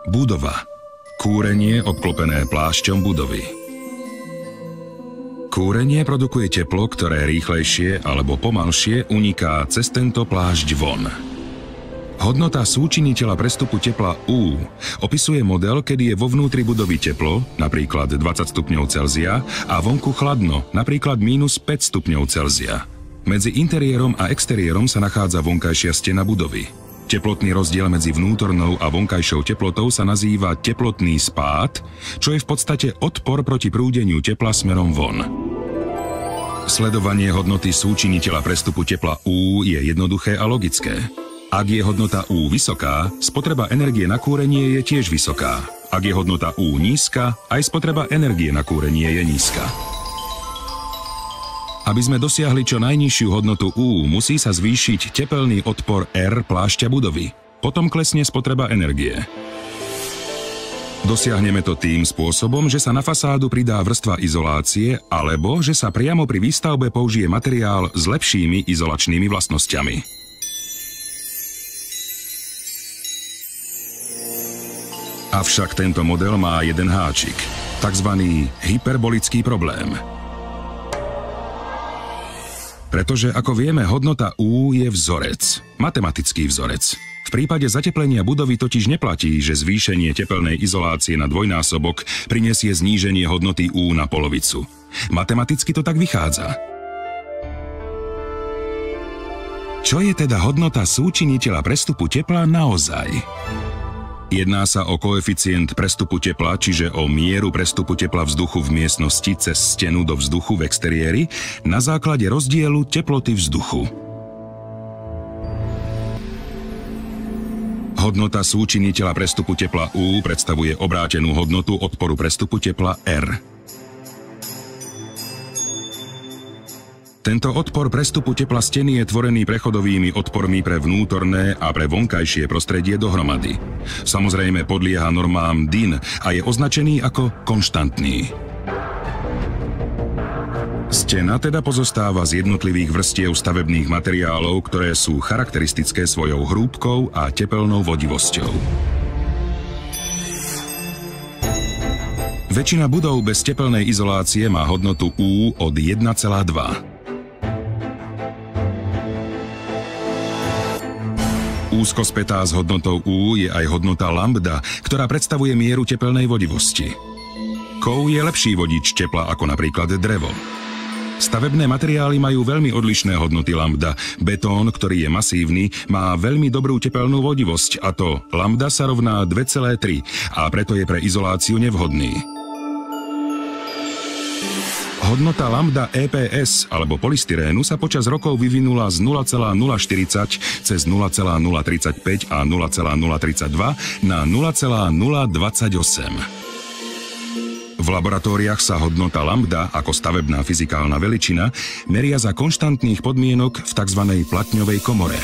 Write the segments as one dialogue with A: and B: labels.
A: Budova. Kúrenie obklopené plášťom budovy. Kúrenie produkuje teplo, ktoré rýchlejšie alebo pomalšie uniká cez tento plášť von. Hodnota súčiniteľa prestupu tepla U opisuje model, kedy je vo vnútri budovy teplo, napríklad 20 stupňov Celzia, a vonku chladno, napríklad -5 stupňov Celzia. Medzi interiérom a exteriérom sa nachádza vonkajšia stena budovy. Teplotný rozdiel medzi vnútornou a vonkajšou teplotou sa nazýva teplotný spád, čo je v podstate odpor proti prúdeniu tepla smerom von. Sledovanie hodnoty súčiniteľa prestupu tepla U je jednoduché a logické. Ak je hodnota U vysoká, spotreba energie na kúrenie je tiež vysoká. Ak je hodnota U nízka, aj spotreba energie na kúrenie je nízka. Aby sme dosiahli čo najnižšiu hodnotu U, musí sa zvýšiť tepelný odpor R plášťa budovy. Potom klesne spotreba energie. Dosiahneme to tým spôsobom, že sa na fasádu pridá vrstva izolácie, alebo že sa priamo pri výstavbe použije materiál s lepšími izolačnými vlastnosťami. Avšak tento model má jeden háčik, takzvaný hyperbolický problém. Pretože, ako vieme, hodnota U je vzorec, matematický vzorec. V prípade zateplenia budovy totiž neplatí, že zvýšenie tepelnej izolácie na dvojnásobok prinesie zníženie hodnoty U na polovicu. Matematicky to tak vychádza. Čo je teda hodnota súčiniteľa prestupu tepla naozaj? Jedná sa o koeficient prestupu tepla, čiže o mieru prestupu tepla vzduchu v miestnosti cez stenu do vzduchu v exteriéri na základe rozdielu teploty vzduchu. Hodnota súčiniteľa prestupu tepla U predstavuje obrátenú hodnotu odporu prestupu tepla R. Tento odpor prestupu tepla steny je tvorený prechodovými odpormi pre vnútorné a pre vonkajšie prostredie dohromady. Samozrejme podlieha normám DIN a je označený ako konštantný. Stena teda pozostáva z jednotlivých vrstiev stavebných materiálov, ktoré sú charakteristické svojou hrúbkou a tepelnou vodivosťou. Väčšina budov bez tepelnej izolácie má hodnotu U od 1,2. Úzko spätá s hodnotou U je aj hodnota lambda, ktorá predstavuje mieru tepelnej vodivosti. Kov je lepší vodič tepla ako napríklad drevo. Stavebné materiály majú veľmi odlišné hodnoty lambda. Betón, ktorý je masívny, má veľmi dobrú tepelnú vodivosť, a to lambda sa rovná 2,3 a preto je pre izoláciu nevhodný. Hodnota lambda EPS alebo polystyrénu sa počas rokov vyvinula z 0,040 cez 0,035 a 0,032 na 0,028. V laboratóriách sa hodnota lambda ako stavebná fyzikálna veličina meria za konštantných podmienok v tzv. Platňovej komore.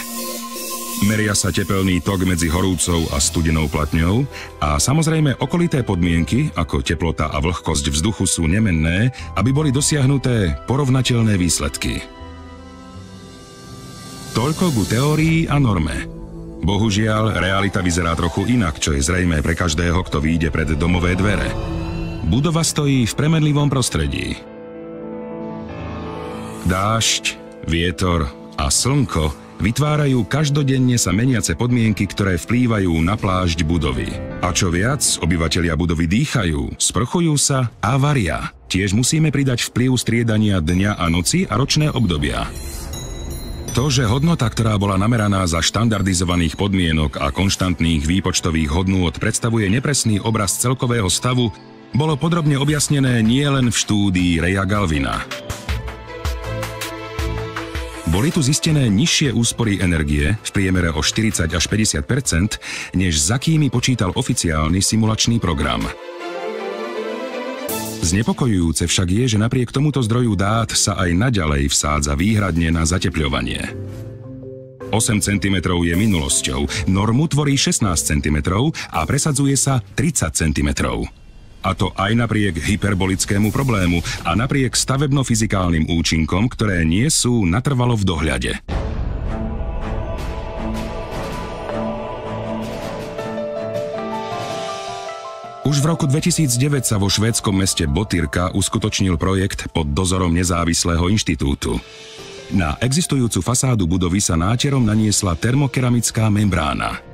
A: Meria sa tepelný tok medzi horúcou a studenou platňou a samozrejme okolité podmienky, ako teplota a vlhkosť vzduchu, sú nemenné, aby boli dosiahnuté porovnateľné výsledky. Toľko ku teórii a norme. Bohužiaľ, realita vyzerá trochu inak, čo je zrejmé pre každého, kto vyjde pred domové dvere. Budova stojí v premenlivom prostredí. Dážď, vietor a slnko vytvárajú každodenne sa meniace podmienky, ktoré vplývajú na plášť budovy. A čo viac, obyvatelia budovy dýchajú, sprchujú sa a varia. Tiež musíme pridať vplyv striedania dňa a noci a ročné obdobia. To, že hodnota, ktorá bola nameraná za štandardizovaných podmienok a konštantných výpočtových hodnôt predstavuje nepresný obraz celkového stavu, bolo podrobne objasnené nielen v štúdii Raya Galvina. Boli tu zistené nižšie úspory energie v priemere o 40 až 50%, než za kými počítal oficiálny simulačný program. Znepokojujúce však je, že napriek tomuto zdroju dát sa aj naďalej vsádza výhradne na zatepľovanie. 8 cm je minulosťou, normu tvorí 16 cm a presadzuje sa 30 cm. A to aj napriek hyperbolickému problému a napriek stavebno-fyzikálnym účinkom, ktoré nie sú natrvalo v dohľade. Už v roku 2009 sa vo švédskom meste Botirka uskutočnil projekt pod dozorom nezávislého inštitútu. Na existujúcu fasádu budovy sa náterom naniesla termokeramická membrána.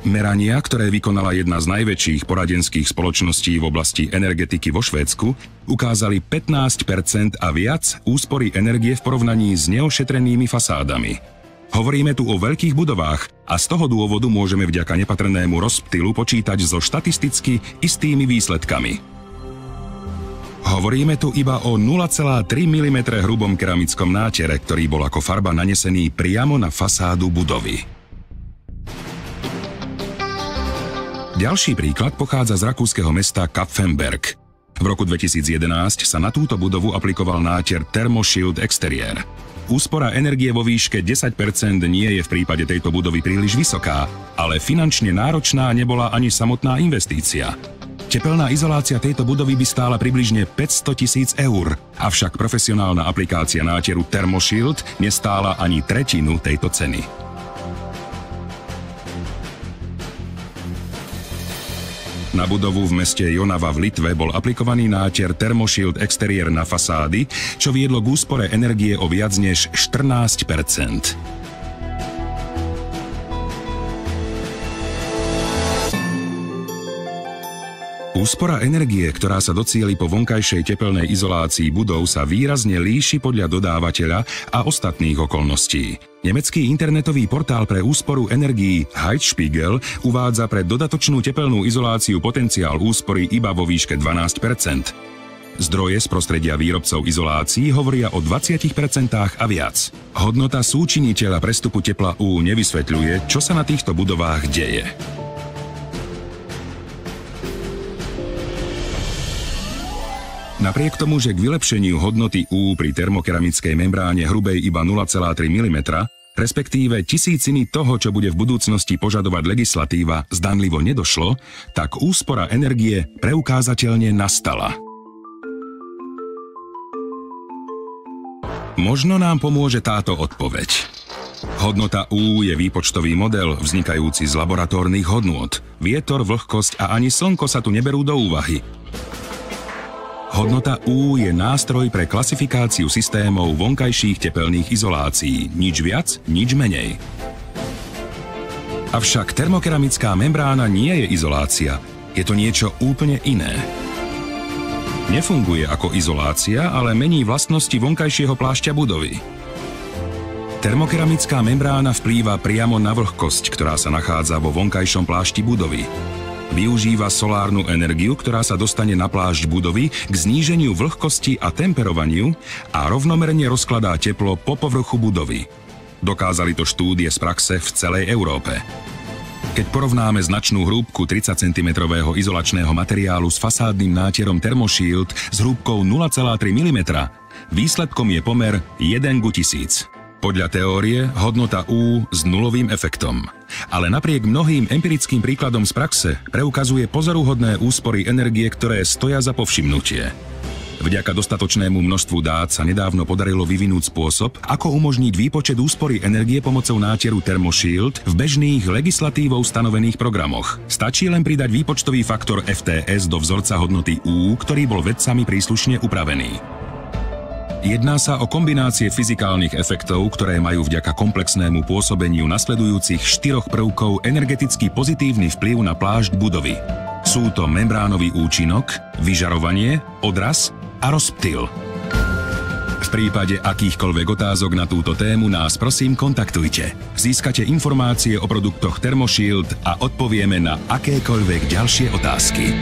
A: Merania, ktoré vykonala jedna z najväčších poradenských spoločností v oblasti energetiky vo Švédsku, ukázali 15% a viac úspory energie v porovnaní s neošetrenými fasádami. Hovoríme tu o veľkých budovách a z toho dôvodu môžeme vďaka nepatrnému rozptylu počítať so štatisticky istými výsledkami. Hovoríme tu iba o 0,3 mm hrubom keramickom nátere, ktorý bol ako farba nanesený priamo na fasádu budovy. Ďalší príklad pochádza z rakúskeho mesta Kapfenberg. V roku 2011 sa na túto budovu aplikoval náter Thermoshield Exterior. Úspora energie vo výške 10% nie je v prípade tejto budovy príliš vysoká, ale finančne náročná nebola ani samotná investícia. Tepelná izolácia tejto budovy by stála približne 500 000 eur, avšak profesionálna aplikácia náteru Thermoshield nestála ani tretinu tejto ceny. Na budovu v meste Jonava v Litve bol aplikovaný náter Thermoshield Exterior na fasády, čo viedlo k úspore energie o viac než 14%. Úspora energie, ktorá sa docieli po vonkajšej tepelnej izolácii budov, sa výrazne líši podľa dodávateľa a ostatných okolností. Nemecký internetový portál pre úsporu energií Heizspiegel uvádza pre dodatočnú tepelnú izoláciu potenciál úspory iba vo výške 12%. Zdroje z prostredia výrobcov izolácií hovoria o 20% a viac. Hodnota súčiniteľa prestupu tepla U nevysvetľuje, čo sa na týchto budovách deje. Napriek tomu, že k vylepšeniu hodnoty U pri termokeramickej membráne hrubej iba 0,3 mm, respektíve tisíciny toho, čo bude v budúcnosti požadovať legislatíva, zdanlivo nedošlo, tak úspora energie preukázateľne nastala. Možno nám pomôže táto odpoveď. Hodnota U je výpočtový model vznikajúci z laboratórnych hodnôt. Vietor, vlhkosť a ani slnko sa tu neberú do úvahy. Hodnota U je nástroj pre klasifikáciu systémov vonkajších tepelných izolácií. Nič viac, nič menej. Avšak termokeramická membrána nie je izolácia. Je to niečo úplne iné. Nefunguje ako izolácia, ale mení vlastnosti vonkajšieho plášťa budovy. Termokeramická membrána vplýva priamo na vlhkosť, ktorá sa nachádza vo vonkajšom plášti budovy. Využíva solárnu energiu, ktorá sa dostane na plášť budovy k zníženiu vlhkosti a temperovaniu a rovnomerne rozkladá teplo po povrchu budovy. Dokázali to štúdie z praxe v celej Európe. Keď porovnáme značnú hrúbku 30 cm izolačného materiálu s fasádnym náterom Thermoshield s hrúbkou 0,3 mm, výsledkom je pomer 1:1000. Podľa teórie hodnota U s nulovým efektom. Ale napriek mnohým empirickým príkladom z praxe preukazuje pozoruhodné úspory energie, ktoré stoja za povšimnutie. Vďaka dostatočnému množstvu dát sa nedávno podarilo vyvinúť spôsob, ako umožniť výpočet úspory energie pomocou náteru Thermoshield v bežných legislatívou stanovených programoch. Stačí len pridať výpočtový faktor FTS do vzorca hodnoty U, ktorý bol vedcami príslušne upravený. Jedná sa o kombinácie fyzikálnych efektov, ktoré majú vďaka komplexnému pôsobeniu nasledujúcich 4 prvkov energeticky pozitívny vplyv na plášť budovy. Sú to membránový účinok, vyžarovanie, odraz a rozptyl. V prípade akýchkoľvek otázok na túto tému nás prosím kontaktujte. Získate informácie o produktoch Thermoshield a odpovieme na akékoľvek ďalšie otázky.